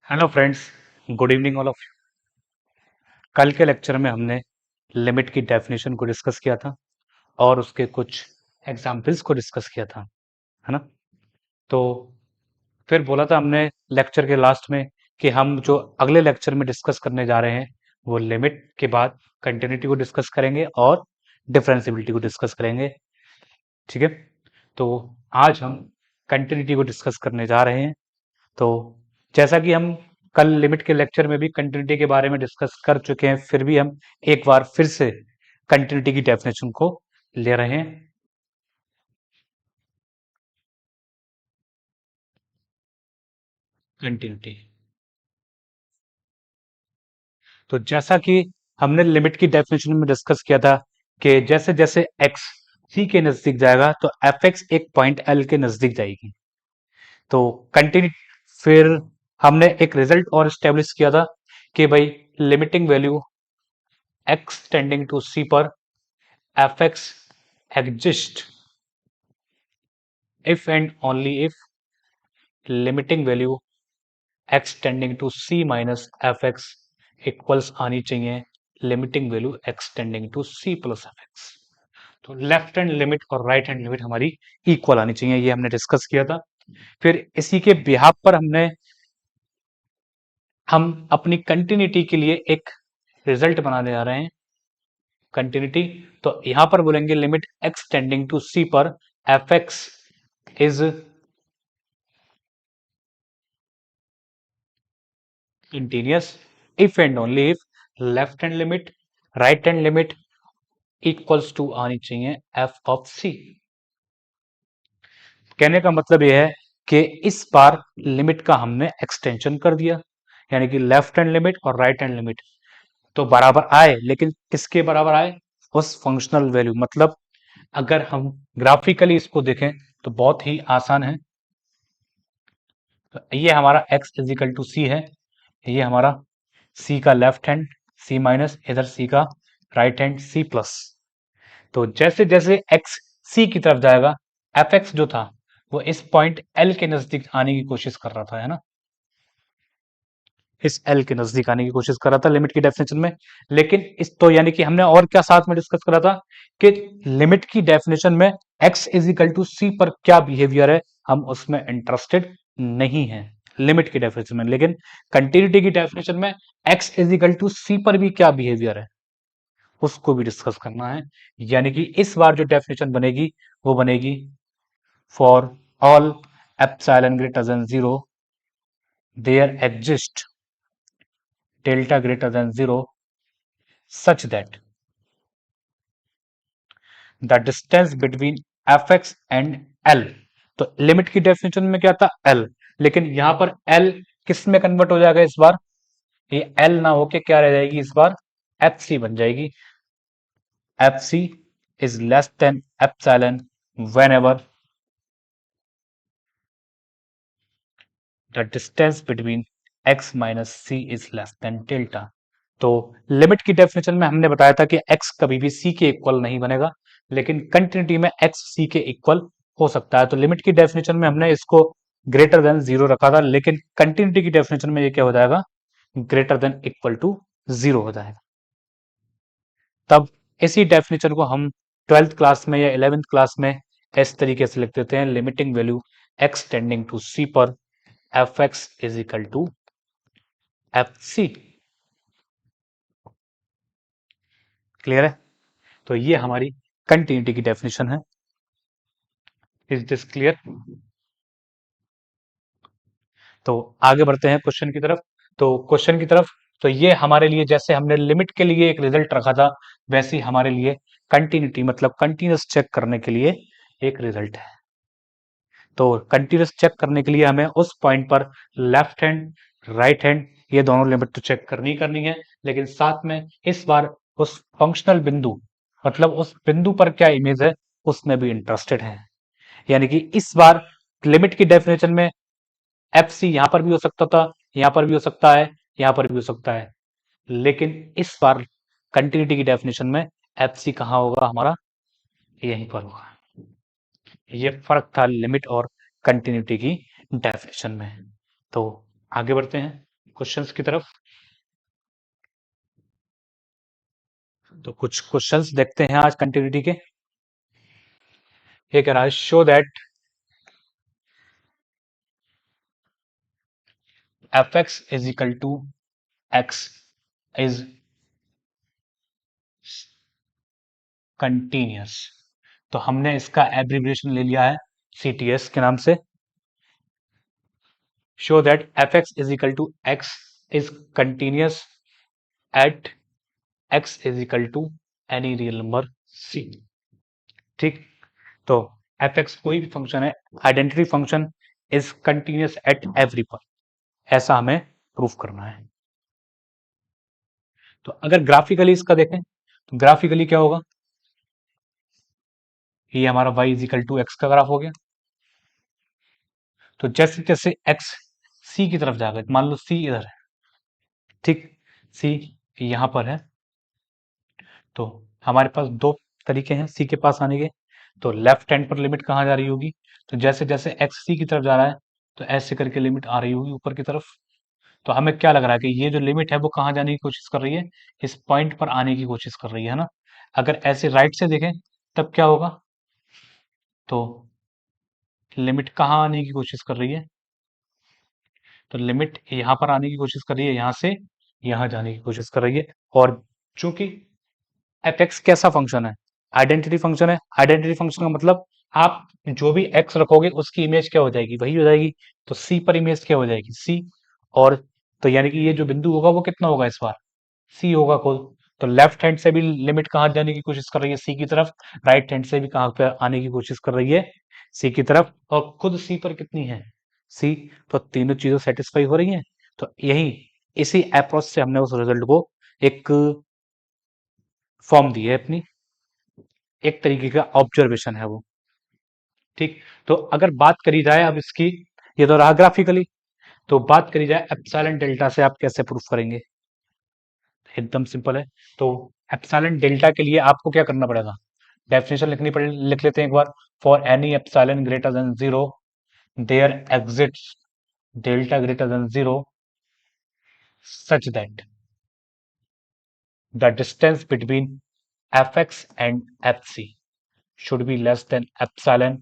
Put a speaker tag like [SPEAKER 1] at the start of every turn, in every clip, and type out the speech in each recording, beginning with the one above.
[SPEAKER 1] Hello friends, good evening all of you. कल के lecture में हमने लिमिट की डेफिनेशन को डिस्कस किया था और उसके कुछ एग्जाम्पल्स को डिस्कस किया था, है ना। तो फिर बोला था हमने लेक्चर के लास्ट में कि हम जो अगले लेक्चर में डिस्कस करने जा रहे हैं वो लिमिट के बाद कंटिन्यूटी को डिस्कस करेंगे और डिफरेंशियबिलिटी को डिस्कस करेंगे। ठीक है, तो आज हम कंटिन्यूटी को डिस्कस करने जा रहे हैं। तो जैसा कि हम कल लिमिट के लेक्चर में भी कंटिन्यूटी के बारे में डिस्कस कर चुके हैं, फिर भी हम एक बार फिर से कंटिन्यूटी की डेफिनेशन को ले रहे हैं। कंटिन्यूटी, तो जैसा कि हमने लिमिट की डेफिनेशन में डिस्कस किया था कि जैसे जैसे x c के नजदीक जाएगा तो एफ एक्स एक पॉइंट एल के नजदीक जाएगी। तो कंटिन्यू फिर हमने एक रिजल्ट और स्टेब्लिश किया था कि भाई limiting value x tending to c पर f x exist if and only if limiting value x tending to c minus fx equals आनी चाहिए limiting value x tending to c plus f x. तो left hand limit और right hand limit हमारी equal आनी चाहिए, ये हमने discuss किया था। फिर इसी के बिहाफ पर हम अपनी कंटिन्यूटी के लिए एक रिजल्ट बनाने जा रहे हैं। कंटिन्यूटी, तो यहां पर बोलेंगे limit x tending to c पर f x is continuous if and only if left hand limit right hand limit equals to आनी चाहिए एफ ऑफ सी। कहने का मतलब यह है कि इस बार लिमिट का हमने एक्सटेंशन कर दिया, यानी कि लेफ्ट हैंड लिमिट और राइट हैंड लिमिट तो बराबर आए, लेकिन किसके बराबर आए? उस फंक्शनल वैल्यू। मतलब अगर हम ग्राफिकली इसको देखें तो बहुत ही आसान है। तो ये हमारा x इजिकल टू सी है, ये हमारा c का लेफ्ट हैंड c माइनस, इधर c का राइट हैंड c प्लस। तो जैसे जैसे x c की तरफ जाएगा एफ एक्स जो था वो इस पॉइंट l के नजदीक आने की कोशिश कर रहा था, है ना। इस l के नजदीक आने की कोशिश कर रहा था लिमिट की डेफिनेशन में। लेकिन इस तो यानी कि हमने और क्या साथ में डिस्कस करा था कि लिमिट की डेफिनेशन में x इजिकल टू c पर क्या बिहेवियर है हम उसमें इंटरेस्टेड नहीं है लिमिट की डेफिनेशन में। लेकिन कंटिन्यूटी की डेफिनेशन में x इजिकल टू c पर भी क्या बिहेवियर है उसको भी डिस्कस करना है। यानी कि इस बार जो डेफिनेशन बनेगी वो बनेगी for all epsilon greater than 0 there exist delta greater than 0 such that the distance between fx and l। तो लिमिट की डेफिनेशन में क्या था? l, लेकिन यहां पर l किस में कन्वर्ट हो जाएगा इस बार? ये l ना होके क्या रह जाएगी इस बार? fc बन जाएगी। fc is less than epsilon whenever the distance between x minus c is less than delta। तो लिमिट की डेफिनेशन में हमने बताया था कि x कभी भी c के इक्वल नहीं बनेगा, लेकिन कंटिन्यूटी में x c के इक्वल हो सकता है। तो लिमिट की डेफिनेशन में हमने इसको ग्रेटर देन 0 रखा था, लेकिन कंटिन्यूटी की डेफिनेशन में ये क्या हो जाएगा? ग्रेटर देन इक्वल टू 0 हो जाएगा। तब इसी डेफिनेशन को हम 12th क्लास में या 11th क्लास में इस तरीके से लिख देते हैं, limiting value x tending to c पर f x is equal to f c. Clear है? तो ये हमारी कंटिन्यूटी की डेफिनेशन है। Is this clear? तो आगे बढ़ते हैं क्वेश्चन की तरफ। तो क्वेश्चन की तरफ, तो ये हमारे लिए जैसे हमने लिमिट के लिए एक रिजल्ट रखा था वैसे ही हमारे लिए कंटिन्यूटी मतलब कंटिन्यूस चेक करने के लिए एक रिजल्ट है। तो कंटिन्यूस चेक करने के लिए हमें उस पॉइंट पर लेफ्ट हैंड राइट हैंड ये दोनों लिमिट तो चेक करनी है, लेकिन साथ में इस बार उस फंक्शनल बिंदु मतलब उस बिंदु पर क्या इमेज है उसमें भी इंटरेस्टेड है। यानी कि इस बार लिमिट की डेफिनेशन में एफ सी यहां पर भी हो सकता था, यहां पर भी हो सकता है, यहां पर भी हो सकता है, लेकिन इस बार कंटिन्यूटी की डेफिनेशन में एफ सी कहां होगा? हमारा यहीं पर होगा। ये फर्क था लिमिट और कंटिन्यूटी की डेफिनेशन में। तो आगे बढ़ते हैं। क्वेश्चंस की तरफ। तो कुछ क्वेश्चंस देखते हैं आज कंटिन्यूटी के। ये कह रहा है show that f x is equal to x is continuous. तो हमने इसका एब्रिविएशन ले लिया है CTS के नाम से। Show that f x is equal to x is continuous at x is equal to any real number C। ठीक, तो एफ एक्स कोई भी फंक्शन है, identity function is continuous at every point, ऐसा हमें प्रूफ करना है। तो अगर ग्राफिकली इसका देखें तो ग्राफिकली क्या होगा, ये हमारा y is equal to x का ग्राफ हो गया। तो जैसे जैसे x c की तरफ जाएगा, मान लो c इधर है, ठीक, c यहां पर है, तो हमारे पास दो तरीके हैं c के पास आने के। तो लेफ्ट हैंड पर लिमिट कहाँ जा रही होगी, तो जैसे जैसे x c की तरफ जा रहा है तो ऐसे करके लिमिट आ रही होगी ऊपर की तरफ। तो हमें क्या लग रहा है कि ये जो लिमिट है वो कहाँ जाने की कोशिश कर रही है, इस पॉइंट पर आने की कोशिश कर रही है ना। अगर ऐसे राइट से देखें तब क्या होगा, तो लिमिट कहाँ आने की कोशिश कर रही है, तो लिमिट यहाँ पर आने की कोशिश कर रही है, यहाँ से यहाँ जाने की कोशिश कर रही है। और चूंकि एफ एक्स कैसा फंक्शन है, आइडेंटिटी फंक्शन है। आइडेंटिटी फंक्शन का मतलब आप जो भी एक्स रखोगे उसकी इमेज क्या हो जाएगी, वही हो जाएगी। तो सी पर इमेज क्या हो जाएगी, सी। और तो यानी कि ये जो बिंदु होगा वो कितना होगा इस बार, सी होगा खुद। तो लेफ्ट हैंड से भी लिमिट कहाँ जाने की कोशिश कर रही है, सी की तरफ। राइट हैंड से भी कहाँ पे आने की कोशिश कर रही है, सी की तरफ। और खुद सी पर कितनी है, सी। तो तीनों चीजें सेटिस्फाई हो रही हैं। तो यही इसी अप्रोच से हमने उस रिजल्ट को एक फॉर्म दी है अपनी, एक तरीके का ऑब्जर्वेशन है वो। ठीक, तो अगर बात करी जाए अब इसकी, ये तो रहा ग्राफिकली, तो बात करी जाए एप्सिलॉन डेल्टा से आप कैसे प्रूफ करेंगे। एकदम सिंपल है। तो एप्सिलॉन डेल्टा के लिए आपको क्या करना पड़ेगा, डेफिनेशन लिख लेते हैं एक बार। For any epsilon greater than 0 there exists delta greater than 0 such that the distance between fx and fc should be less than epsilon,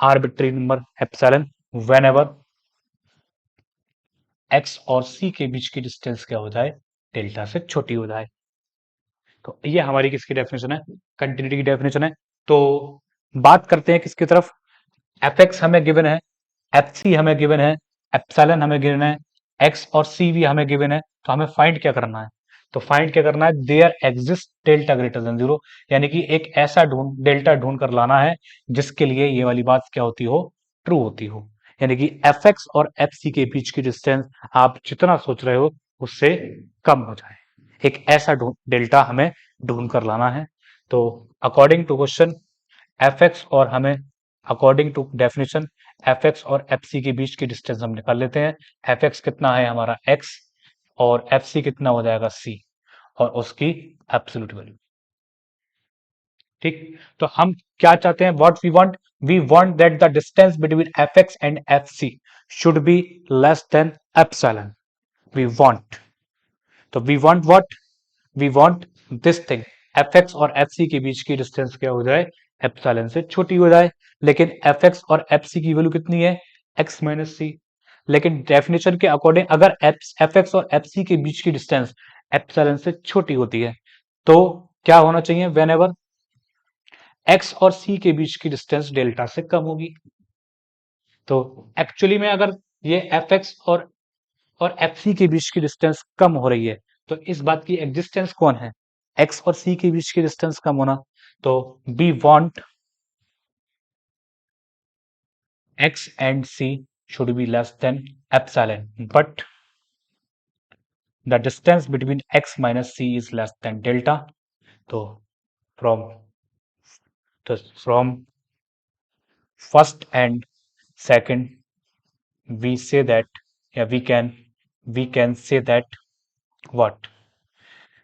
[SPEAKER 1] arbitrary number epsilon, whenever x और c के बीच की डिस्टेंस क्या हो जाए, डेल्टा से छोटी हो जाए। तो ये हमारी किसकी डेफिनेशन है, कंटिन्यूटी की डेफिनेशन है। तो बात करते हैं किसकी तरफ, एफ एक्स हमें गिवन है, एफ सी हमें गिवन है, एप्सिलॉन हमें गिवन है, एक्स और सी भी हमें गिवन है। तो हमें फाइंड क्या करना है, तो फाइंड क्या करना है, there exist delta greater than 0, यानी कि एक ऐसा डेल्टा ढूंढ कर लाना है जिसके लिए ये वाली बात क्या होती हो, ट्रू होती हो। यानी कि एफ एक्स और एफ सी के बीच की डिस्टेंस आप जितना सोच रहे हो उससे कम हो जाए, एक ऐसा डेल्टा हमें ढूंढ कर लाना है। तो according to question f x और हमें according to definition f x और एफ सी के बीच की डिस्टेंस हम निकाल लेते हैं। एफ एक्स कितना है हमारा एक्स, और एफ सी कितना हो जाएगा सी, और उसकी एब्सोल्यूट वैल्यू। ठीक, तो हम क्या चाहते हैं, what we want that the distance between F X and F C should be less than epsilon. We want, तो we want what, we want this thing, F x और एफ सी के बीच की डिस्टेंस क्या हो जाए, epsilon से छोटी हो जाए। लेकिन एफ एक्स और एफ सी की वैल्यू कितनी है, एक्स माइनस सी। लेकिन डेफिनेशन के अकॉर्डिंग अगर एफ एक्स और एफ सी के बीच की डिस्टेंस एप्सिलॉन से छोटी होती है तो क्या होना चाहिए, वेन एवर एक्स और सी के बीच की डिस्टेंस डेल्टा से कम होगी। तो एक्चुअली में अगर ये एफ एक्स और एफ सी के बीच की डिस्टेंस कम हो रही है तो इस बात की एग्जिस्टेंस कौन है, एक्स और सी के बीच की डिस्टेंस कम होना। तो we want x and c should be less than epsilon, but the distance between x minus c is less than delta. तो from from first and second we say that, yeah, we can say that what,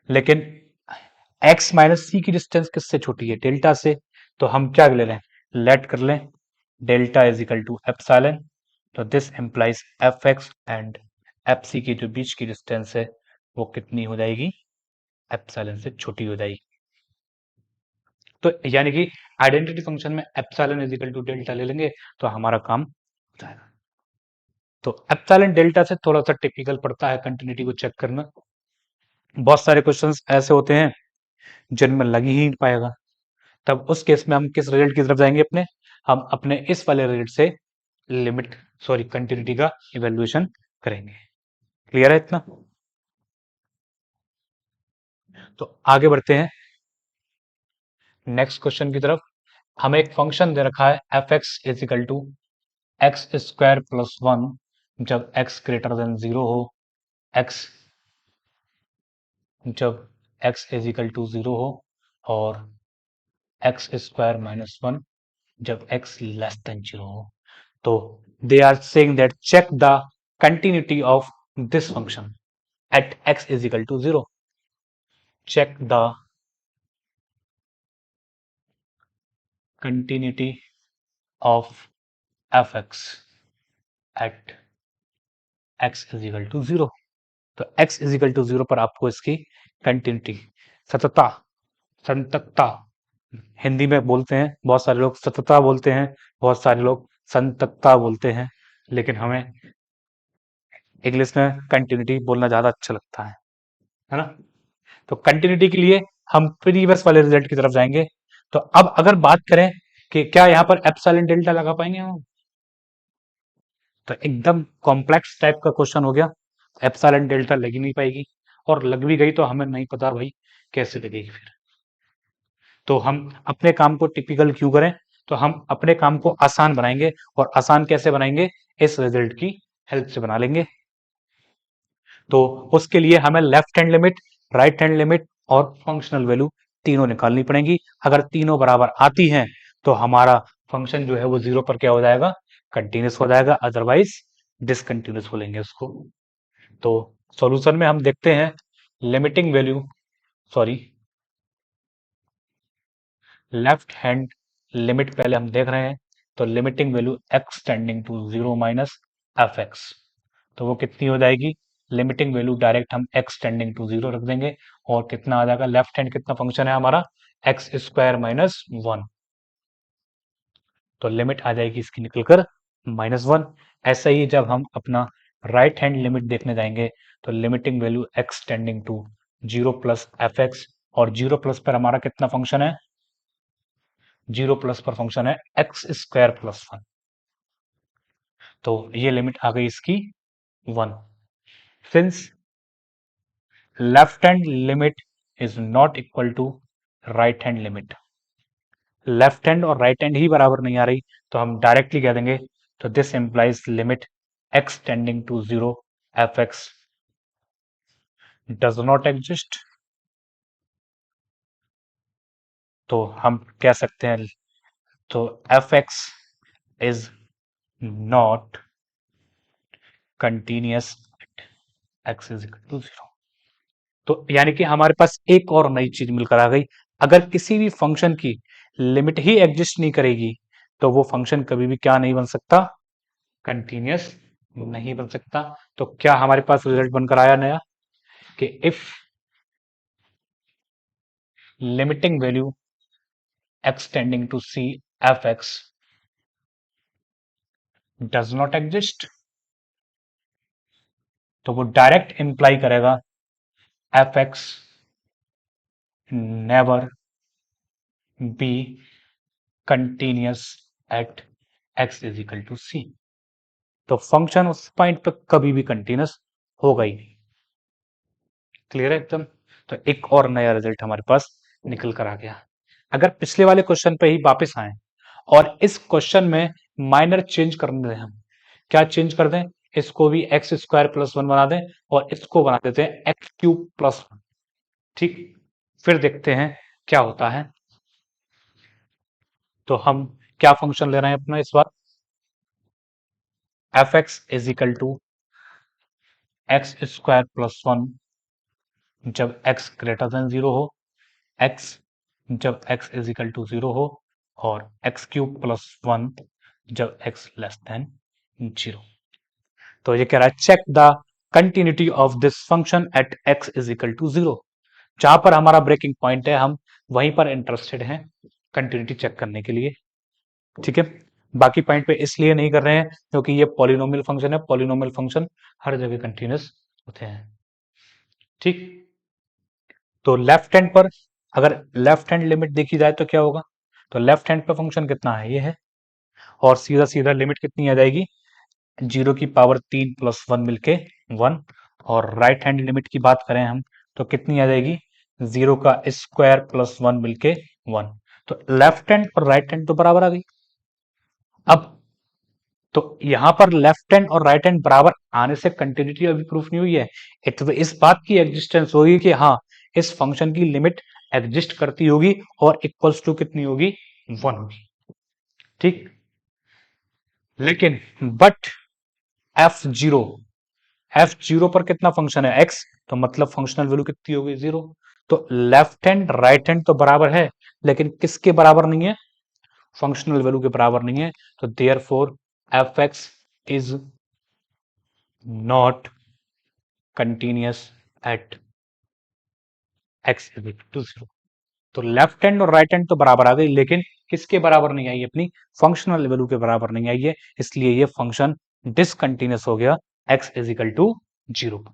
[SPEAKER 1] लेकिन x minus सी की distance किससे छोटी है, delta से। तो हम क्या ले लें, लेट कर लें delta is equal to epsilon. तो this implies F X and F C की जो बीच की डिस्टेंस है वो कितनी हो जाएगी, एप्सिलॉन से छोटी हो जाएगी। तो यानी कि आइडेंटिटी फंक्शन में epsilon is equal to delta ले लेंगे तो हमारा काम हो जाएगा। तो एप्सिलॉन डेल्टा से थोड़ा सा टिपिकल पड़ता है कंटिन्यूटी को चेक करना। बहुत सारे क्वेश्चंस ऐसे होते हैं जिनमें लग ही नहीं पाएगा, तब उस केस में हम किस रिजल्ट की तरफ जाएंगे, हम अपने इस वाले रिजल्ट से लिमिट सॉरी कंटिन्यूटी का इवेल्युएशन करेंगे। क्लियर है इतना? तो आगे बढ़ते हैं नेक्स्ट क्वेश्चन की तरफ। हमें एक फंक्शन दे रखा है f x is equal to x square plus one जब एक्स ग्रेटर देन जीरो हो, एक्स जब x is equal to zero हो, और एक्स स्क्वायर माइनस वन जब एक्स लेस देन जीरो हो। तो they are saying that check the continuity of this function at x is equal to zero. Check the continuity of fx at x is equal to zero. तो x is equal to zero पर आपको इसकी continuity, सततता, संततता, Hindi में बोलते हैं बहुत सारे लोग सततता बोलते हैं, बहुत सारे लोग संततता बोलते हैं, लेकिन हमें इंग्लिश में कंटिन्यूटी बोलना ज्यादा अच्छा लगता है ना। तो कंटिन्यूटी के लिए हम प्रीवियस वाले रिजल्ट की तरफ जाएंगे। तो अब अगर बात करें कि क्या यहाँ पर एप्सिलॉन डेल्टा लगा पाएंगे हम, तो एकदम कॉम्प्लेक्स टाइप का क्वेश्चन हो गया, एप्सिलॉन डेल्टा लग ही नहीं पाएगी, और लग भी गई तो हमें नहीं पता भाई कैसे लगेगी फिर। तो हम अपने काम को टिपिकल क्यों करें, तो हम अपने काम को आसान बनाएंगे, और आसान कैसे बनाएंगे, इस रिजल्ट की हेल्प से बना लेंगे। तो उसके लिए हमें left hand limit, right hand limit और फंक्शनल वैल्यू तीनों निकालनी पड़ेंगी। अगर तीनों बराबर आती हैं तो हमारा फंक्शन जो है वो जीरो पर क्या हो जाएगा, कंटिन्यूस हो जाएगा, अदरवाइज डिसकंटिन्यूस बोलेंगे उसको। तो सॉल्यूशन में हम देखते हैं limiting value sorry left hand limit पहले हम देख रहे हैं। तो limiting value x tending to zero minus f x, तो वो कितनी हो जाएगी, लिमिटिंग वैल्यू डायरेक्ट हम एक्स टेंडिंग टू जीरो रख देंगे, और कितना आ जाएगा, लेफ्ट हैंड कितना फंक्शन है हमारा, एक्स स्क्वायर माइनस वन, तो लिमिट आ जाएगी इसकी निकलकर माइनस वन। ऐसा ही जब हम अपना राइट हैंड लिमिट देखने जाएंगे तो limiting value x tending to zero plus f x, और जीरो प्लस पर हमारा कितना फंक्शन है, जीरो प्लस पर फंक्शन है एक्स स्क्वायर प्लस वन, तो ये लिमिट आ गई इसकी one. Since left hand limit is not equal to right hand limit, left hand और राइट हैंड ही बराबर नहीं आ रही, तो हम डायरेक्टली कह देंगे, तो this implies limit x tending to zero f x does not exist. तो हम कह सकते हैं, तो f x is not continuous x is equal to zero. तो यानी कि हमारे पास एक और नई चीज मिलकर आ गई, अगर किसी भी फंक्शन की लिमिट ही एग्जिस्ट नहीं करेगी तो वो फंक्शन कभी भी क्या नहीं बन सकता, कंटिन्यूअस नहीं बन सकता। तो क्या हमारे पास रिजल्ट बनकर आया नया, कि if limiting value x tending to C F x does not exist, तो वो डायरेक्ट इंप्लाई करेगा F X never be continuous at x is equal to C. तो फंक्शन उस पॉइंट पे कभी भी कंटिन्यूअस होगा ही नहीं। क्लियर है एकदम? तो एक और नया रिजल्ट हमारे पास निकल कर आ गया। अगर पिछले वाले क्वेश्चन पे ही वापस आए और इस क्वेश्चन में माइनर चेंज कर दें, हम क्या चेंज कर दें, इसको भी एक्स स्क्वायर प्लस वन बना दें और इसको बना देते हैं एक्स क्यूब प्लस वन। ठीक, फिर देखते हैं क्या होता है। तो हम क्या फंक्शन ले रहे हैं अपना इस बार, F x is equal to x square plus one जब x ग्रेटर देन जीरो हो, x जब x is equal to zero हो, और एक्स क्यूब प्लस वन जब x लेस देन जीरो। तो ये कह रहा है check the continuity of this function at x is equal to 0। जहां पर हमारा ब्रेकिंग पॉइंट है हम वहीं पर इंटरेस्टेड हैं कंटिन्यूटी चेक करने के लिए। ठीक है, बाकी पॉइंट पे इसलिए नहीं कर रहे हैं क्योंकि ये पॉलिनोमियल फंक्शन है, पॉलिनोमियल फंक्शन हर जगह कंटिन्यूस होते हैं। ठीक, तो लेफ्ट हैंड पर अगर लेफ्ट हैंड लिमिट देखी जाए तो क्या होगा, तो लेफ्ट हैंड पे फंक्शन कितना है, ये है, और सीधा सीधा लिमिट कितनी आ जाएगी, 0 की पावर 3 प्लस 1 मिलके 1। और राइट हैंड लिमिट की बात करें हम तो कितनी आ जाएगी, 0 का स्क्वायर प्लस 1 मिलके 1। तो लेफ्ट हैंड और राइट हैंड तो बराबर आ गई। अब तो यहां पर लेफ्ट हैंड और राइट हैंड बराबर आने से कंटिन्यूटी अभी प्रूफ नहीं हुई है, एक तो इस बात की एग्जिस्टेंस होगी कि हाँ इस फंक्शन की लिमिट एग्जिस्ट करती होगी और इक्वल्स टू कितनी होगी, 1 होगी। ठीक, लेकिन बट f0, f0 पर कितना फंक्शन है, x, तो मतलब फंक्शनल वैल्यू कितनी होगी, 0। तो लेफ्ट हैंड राइट हैंड तो बराबर है लेकिन किसके बराबर नहीं है, फंक्शनल वैल्यू के बराबर नहीं है। तो therefore fx is not continuous at x is equal to 0। तो लेफ्ट हैंड और राइट हैंड तो बराबर आ गई लेकिन किसके बराबर नहीं आई, अपनी फंक्शनल वैल्यू के बराबर नहीं आई है, इसलिए ये फंक्शन डिसकंटिन्यूअस हो गया x इज इक्वल टू 0।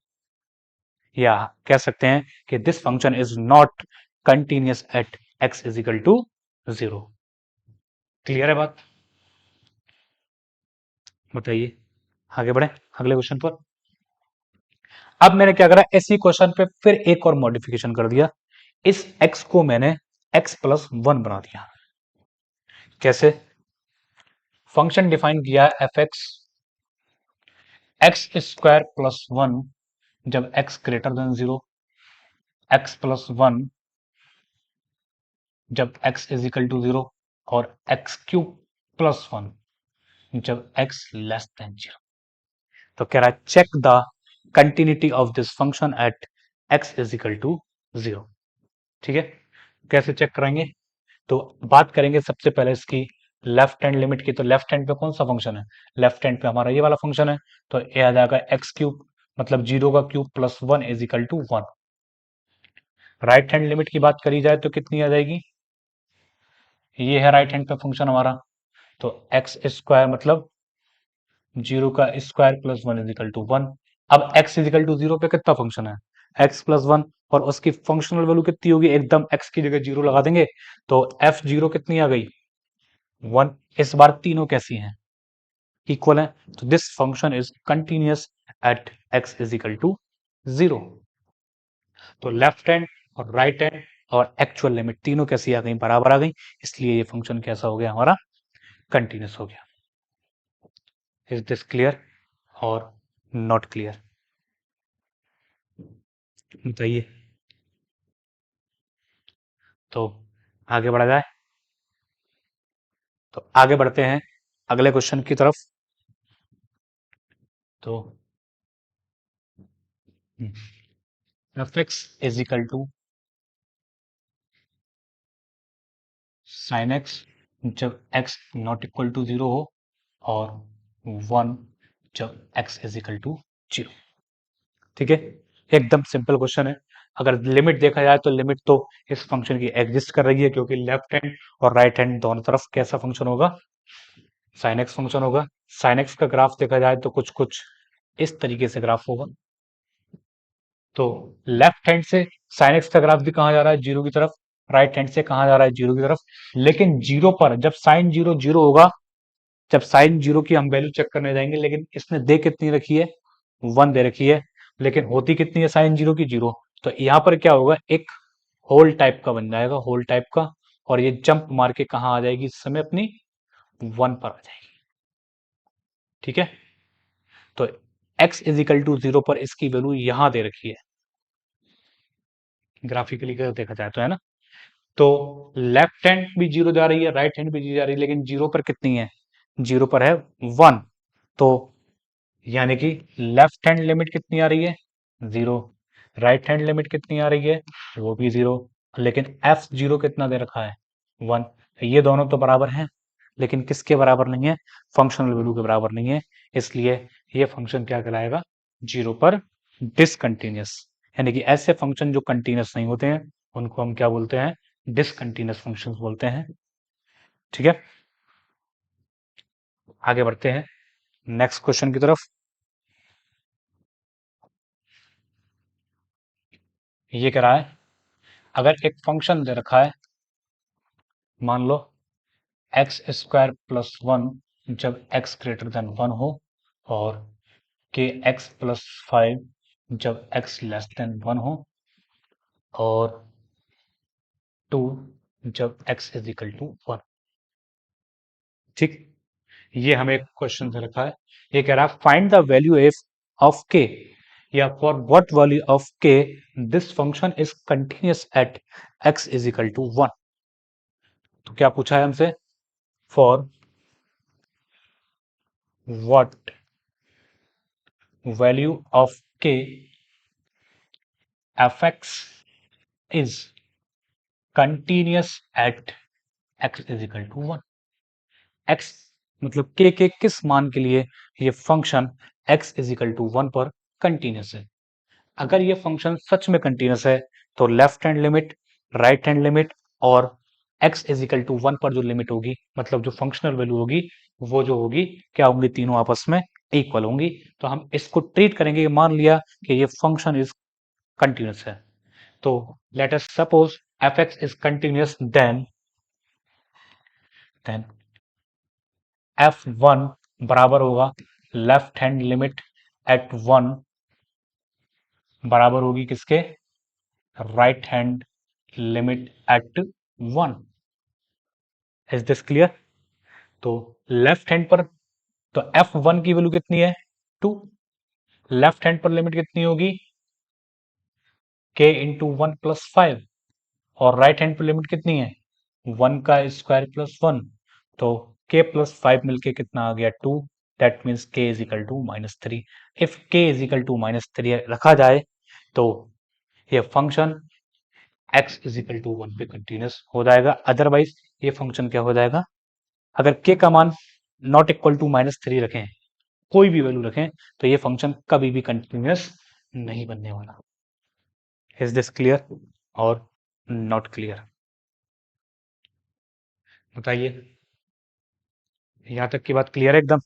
[SPEAKER 1] या कह सकते हैं कि this function is not continuous at x is equal to 0। Clear है बात, बताइए, आगे बढ़े अगले क्वेश्चन पर। अब मैंने क्या करा, इसी क्वेश्चन पे फिर एक और मॉडिफिकेशन कर दिया, इस x को मैंने x प्लस 1 बना दिया। कैसे, फंक्शन डिफाइन किया है एफ एक्स स्क्वायर प्लस 1 जब x greater than 0, x plus 1 जब x इज इक्वल टू 0, और x क्यूब प्लस 1 जब x लेस देन 0। तो कह रहा है check the continuity of this function at x is equal to 0। ठीक है, कैसे चेक करेंगे, तो बात करेंगे सबसे पहले इसकी लेफ्ट हैंड लिमिट की। तो लेफ्ट हैंड पे कौन सा फंक्शन है, लेफ्ट हैंड पे हमारा ये वाला फंक्शन है, तो ये आ जाएगा एक्स क्यूब, मतलब 0 का cube plus 1 is equal to 1। Right hand limit की बात करी जाए तो कितनी आ जाएगी, ये है राइट हैंड पे फंक्शन हमारा, तो एक्स स्क्वायर मतलब 0 का square plus 1 is equal to 1। अब x इज इक्वल टू 0 पे कितना फंक्शन है, x प्लस 1, और उसकी फंक्शनल वैल्यू कितनी होगी, एकदम x की जगह 0 लगा देंगे, तो f0 कितनी आ गई, 1। इस बार तीनों कैसी हैं, इक्वल है, तो this function is continuous at x is equal to 0। तो लेफ्ट हैंड और राइट हैंड और एक्चुअल लिमिट तीनों कैसी आ गई, बराबर आ गई, इसलिए ये फंक्शन कैसा हो गया हमारा, कंटिन्यूअस हो गया। इज दिस क्लियर और नॉट क्लियर, बताइए। तो आगे बढ़ा जाए, तो आगे बढ़ते हैं अगले क्वेश्चन की तरफ। तो f x is equal to sine x जब x नॉट इक्वल टू 0 हो, और 1 जब x इज इक्वल टू 0। ठीक है, एकदम सिंपल क्वेश्चन है। अगर लिमिट देखा जाए तो लिमिट तो इस फंक्शन की एग्जिस्ट कर रही है, क्योंकि लेफ्ट हैंड और राइट हैंड दोनों तरफ कैसा फंक्शन होगा, साइन एक्स फंक्शन होगा। साइन एक्स का ग्राफ देखा जाए तो कुछ कुछ इस तरीके से ग्राफ होगा। तो लेफ्ट हैंड से साइन एक्स का ग्राफ भी कहा जा रहा है 0 की तरफ, राइट हैंड से कहा जा रहा है 0 की तरफ। लेकिन 0 पर जब साइन 0 0 होगा, जब साइन 0 की हम वैल्यू चेक करने जाएंगे, लेकिन इसने दे कितनी रखी है, 1 दे रखी है, लेकिन होती कितनी है साइन 0 की, 0। तो यहाँ पर क्या होगा, एक होल टाइप का बन जाएगा, होल टाइप का, और ये जंप मार के कहाँ आ जाएगी, इस समय अपनी 1 पर आ जाएगी। ठीक है, तो x इज इक्वल टू 0 पर इसकी वैल्यू यहां दे रखी है, ग्राफिकली देखा जाए तो, है ना। तो लेफ्ट हैंड भी 0 जा रही है, राइट हैंड भी 0 जा रही है, लेकिन 0 पर कितनी है, 0 पर है 1। तो यानी कि लेफ्ट हैंड लिमिट कितनी आ रही है, 0। राइट हैंड लिमिट कितनी आ रही है, वो भी 0। लेकिन f0 कितना दे रखा है, 1। ये दोनों तो बराबर हैं, लेकिन किसके बराबर नहीं है, फंक्शनल वैल्यू के बराबर नहीं है, इसलिए ये फंक्शन क्या कहलाएगा, 0 पर डिसकंटिन्यूअस, यानी कि ऐसे फंक्शन जो कंटिन्यूअस नहीं होते हैं उनको हम क्या बोलते हैं, डिसकंटिन्यूअस फंक्शंस बोलते हैं। ठीक है, आगे बढ़ते हैं नेक्स्ट क्वेश्चन की तरफ। ये कह रहा है अगर एक फंक्शन दे रखा है, मान लो एक्स स्क्वायर प्लस वन जब एक्स ग्रेटर देन वन हो, और के एक्स प्लस फाइव जब एक्स लेस देन वन हो, और टू जब x is equal to one. ठीक, ये हमें क्वेश्चन दे रखा है। ये कह रहा है find the value f of k, या for what value of k this function is continuous at x is equal to one. तो क्या पूछा है हमसे, for what value of k f x is continuous at x is equal to one. X मतलब k किस मान के लिए ये function x is equal to one पर कंटिन्यूअस है। अगर ये फंक्शन सच में कंटिन्यूअस है तो left hand limit, right hand limit और x is equal to one पर जो लिमिट होगी, मतलब जो फंक्शनल वैल्यू होगी, वो जो होगी क्या होंगी, तीनों आपस में इक्वल होंगी। तो हम इसको ट्रीट करेंगे, मान लिया कि ये फंक्शन इज कंटिन्यूअस है, तो let us suppose f x is continuous, then f one बराबर होगा left hand limit at one बराबर होगी किसके, right hand limit at one. Is this clear? तो लेफ्ट हैंड पर, तो एफ वन की वैल्यू कितनी है, टू। लेफ्ट हैंड पर लिमिट कितनी होगी, k into one plus five, और राइट हैंड पर लिमिट कितनी है, वन का स्क्वायर प्लस वन, तो के प्लस फाइव मिलके कितना आ गया, two. That means K is equal to minus three. If K is equal to minus three रखा जाए तो ये फंक्शन x is equal to one पे कंटिन्यूस हो जाएगा। अदरवाइज ये फंक्शन क्या हो जाएगा, अगर k का मान not equal to minus three रखें, कोई भी वैल्यू रखें, तो ये फंक्शन कभी भी कंटिन्यूस नहीं बनने वाला। इज दिस क्लियर और नॉट क्लियर, बताइए। यहां तक की बात क्लियर है एकदम?